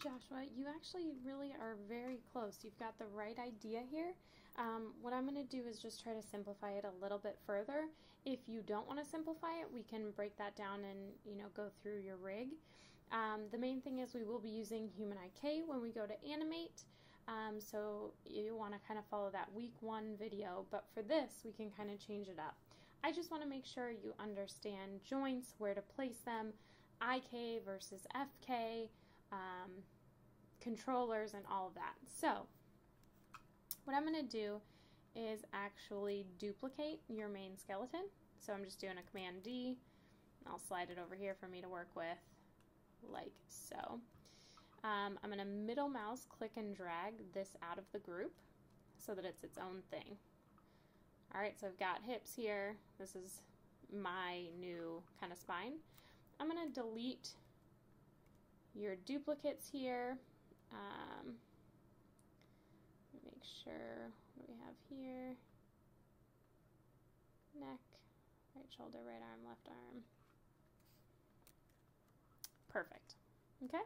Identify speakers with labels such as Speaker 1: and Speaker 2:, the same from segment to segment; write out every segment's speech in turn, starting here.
Speaker 1: Joshua, you actually really are very close. You've got the right idea here. What I'm going to do is just try to simplify it a little bit further. If you don't want to simplify it, we can break that down and go through your rig. The main thing is we will be using Human IK when we go to animate. So you want to kind of follow that week 1 video, but for this we can kind of change it up. I just want to make sure you understand joints, where to place them, IK versus FK, controllers, and all of that. So what I'm going to do is actually duplicate your main skeleton. So I'm just doing a Command D. I'll slide it over here for me to work with, like so. I'm going to middle mouse click and drag this out of the group so that it's its own thing. Alright, so I've got hips here. This is my new kind of spine. I'm going to delete your duplicates here. Make sure what we have here. Neck, right shoulder, right arm, left arm. Perfect. Okay?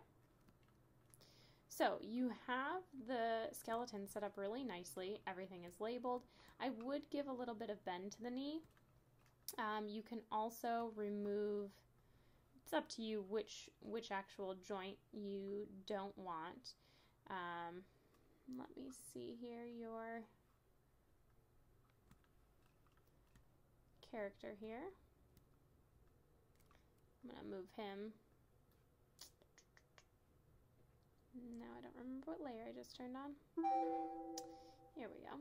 Speaker 1: So you have the skeleton set up really nicely. Everything is labeled. I would give a little bit of bend to the knee. You can also remove, it's up to you which actual joint you don't want. Let me see here, your character here. I'm going to move him. Now I don't remember what layer I just turned on. Here we go.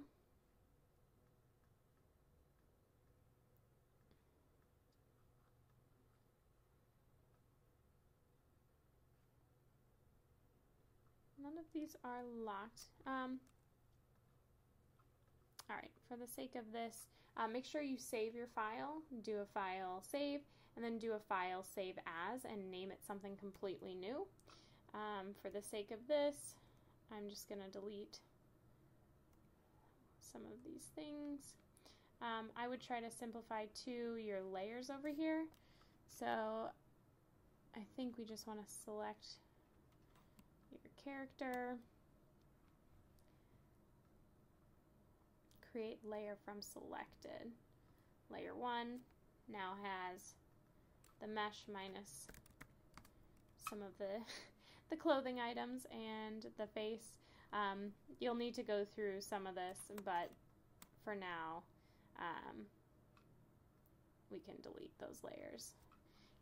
Speaker 1: None of these are locked. Alright, for the sake of this, make sure you save your file, do a file save, and then do a file save as, and name it something completely new. For the sake of this, I'm just going to delete some of these things. I would try to simplify too your layers over here. So I think we just want to select your character, create layer from selected. Layer 1 now has the mesh minus some of the clothing items and the face. You'll need to go through some of this, but for now we can delete those layers.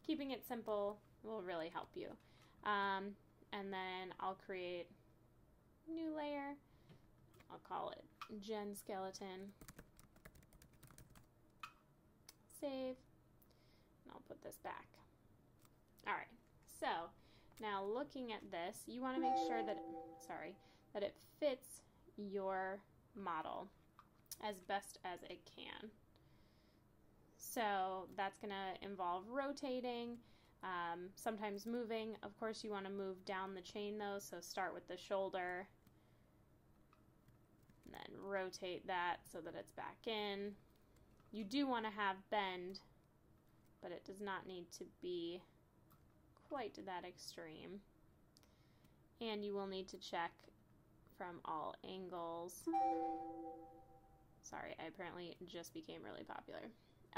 Speaker 1: Keeping it simple will really help you. And then I'll create a new layer. I'll call it Gen Skeleton. Save. And I'll put this back. Alright, so now looking at this, you want to make sure that that it fits your model as best as it can. So that's going to involve rotating, sometimes moving. Of course you want to move down the chain though, so start with the shoulder and then rotate that so that it's back in. You do want to have bend, but it does not need to be quite that extreme. And you will need to check from all angles. Sorry, I apparently just became really popular.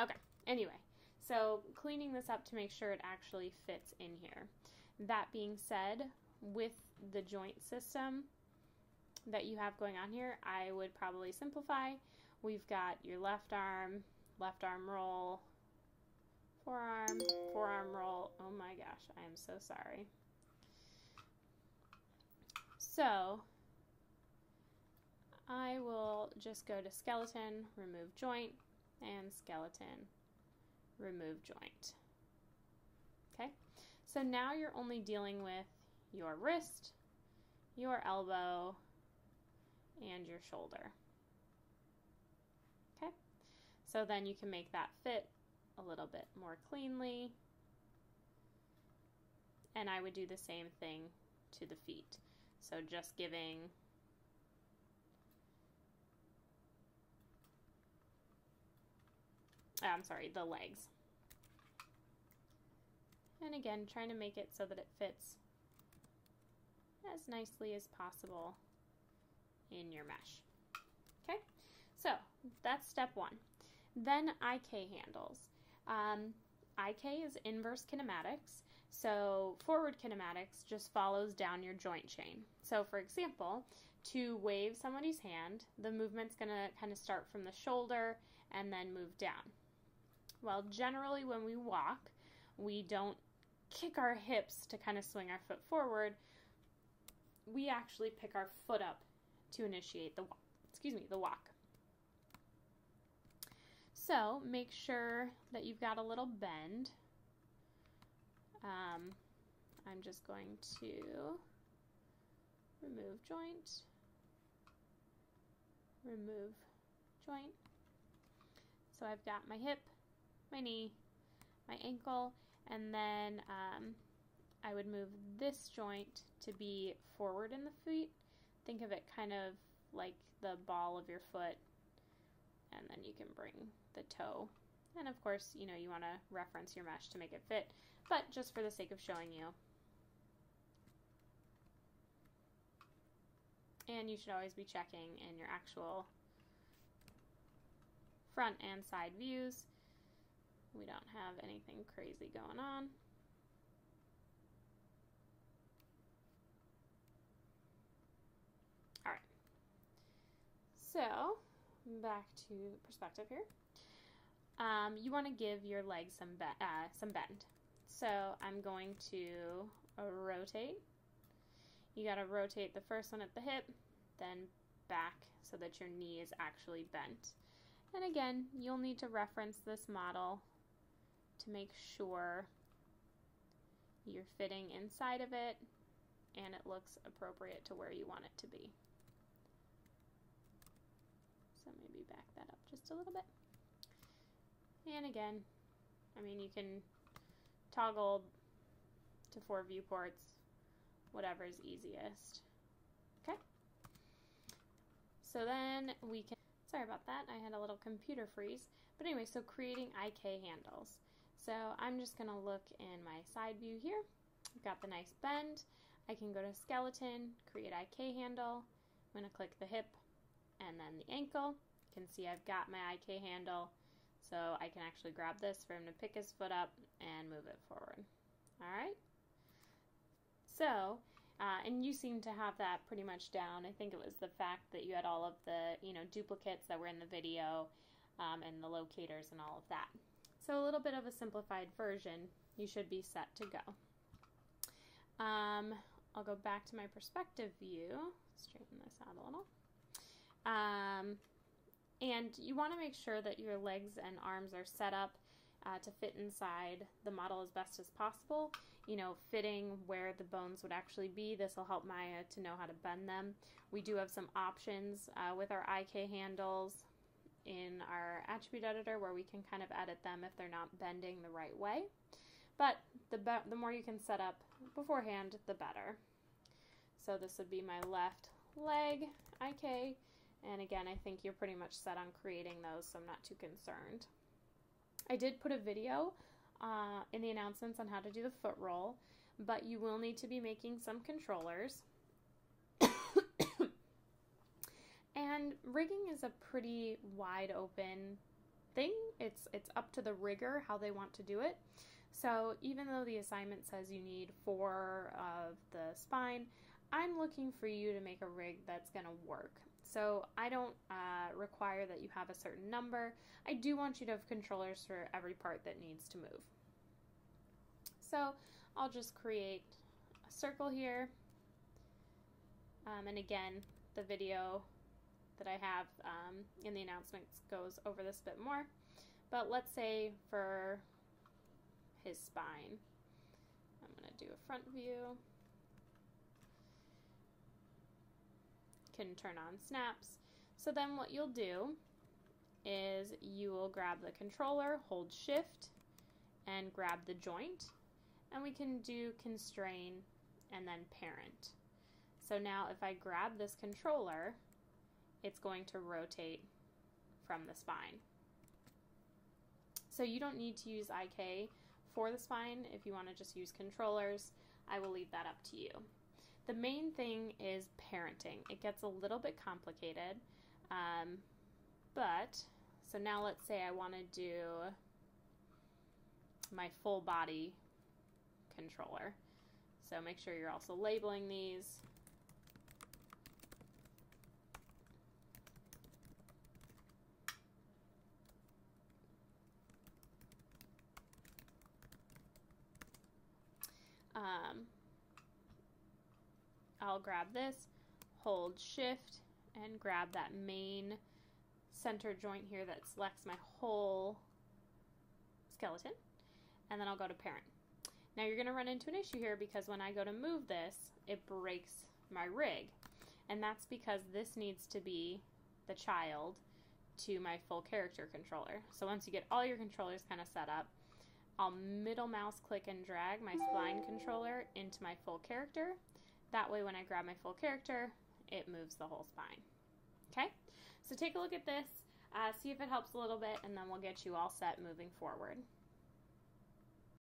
Speaker 1: Okay, anyway, so cleaning this up to make sure it actually fits in here. That being said, with the joint system that you have going on here, I would probably simplify. We've got your left arm roll, forearm roll. Oh my gosh, I am so sorry. So I will just go to skeleton, remove joint, and skeleton, remove joint. Okay, so now you're only dealing with your wrist, your elbow, and your shoulder. Okay, so then you can make that fit a little bit more cleanly. And I would do the same thing to the feet. So just giving the legs. And again, trying to make it so that it fits as nicely as possible in your mesh. Okay, so that's step one. Then IK handles. IK is inverse kinematics. So forward kinematics just follows down your joint chain. So for example, to wave somebody's hand, the movement's going to kind of start from the shoulder and then move down. Well, generally when we walk, we don't kick our hips to kind of swing our foot forward. We actually pick our foot up to initiate the walk. So make sure that you've got a little bend. I'm just going to remove joint, remove joint. So I've got my hip, my knee, my ankle, and then I would move this joint to be forward in the feet. Think of it kind of like the ball of your foot, and then you can bring the toe. And of course, you know, you want to reference your mesh to make it fit, but just for the sake of showing you. And you should always be checking in your actual front and side views. We don't have anything crazy going on. All right. So back to perspective here. You want to give your legs some bend. So I'm going to rotate. You got to rotate the first one at the hip, then back so that your knee is actually bent. And again, you'll need to reference this model to make sure you're fitting inside of it and it looks appropriate to where you want it to be. So maybe back that up just a little bit. And again, I mean, you can toggle to 4 viewports, whatever is easiest. Okay. So then we can, sorry about that, I had a little computer freeze. But anyway, so creating IK handles. So I'm just going to look in my side view here. I've got the nice bend. I can go to skeleton, create IK handle. I'm going to click the hip and then the ankle. You can see I've got my IK handle. So I can actually grab this for him to pick his foot up and move it forward. All right. So, and you seem to have that pretty much down. I think it was the fact that you had all of the, duplicates that were in the video and the locators and all of that. So a little bit of a simplified version. You should be set to go. I'll go back to my perspective view. Straighten this out a little. And you want to make sure that your legs and arms are set up to fit inside the model as best as possible. Fitting where the bones would actually be. This will help Maya to know how to bend them. We do have some options with our IK handles in our attribute editor where we can kind of edit them if they're not bending the right way. But the more you can set up beforehand, the better. So this would be my left leg IK. And again, I think you're pretty much set on creating those, so I'm not too concerned. I did put a video in the announcements on how to do the foot roll, but you will need to be making some controllers. And rigging is a pretty wide open thing. It's up to the rigger how they want to do it. So even though the assignment says you need 4 of the spine, I'm looking for you to make a rig that's going to work. So I don't require that you have a certain number. I do want you to have controllers for every part that needs to move. So I'll just create a circle here. And again, the video that I have in the announcements goes over this a bit more. But let's say for his spine, I'm going to do a front view. Can turn on snaps. So then what you'll do is you will grab the controller, hold shift, and grab the joint, and we can do constrain and then parent. So now if I grab this controller, it's going to rotate from the spine. So you don't need to use IK for the spine. If you want to just use controllers, I will leave that up to you. The main thing is parenting. It gets a little bit complicated, so now let's say I want to do my full body controller. So make sure you're also labeling these. I'll grab this, hold shift, and grab that main center joint here that selects my whole skeleton, and then I'll go to parent. Now you're going to run into an issue here because when I go to move this, it breaks my rig, and that's because this needs to be the child to my full character controller. So once you get all your controllers kind of set up, I'll middle mouse click and drag my spline controller into my full character. That way when I grab my full character, it moves the whole spine. Okay, so take a look at this, see if it helps a little bit, and then we'll get you all set moving forward.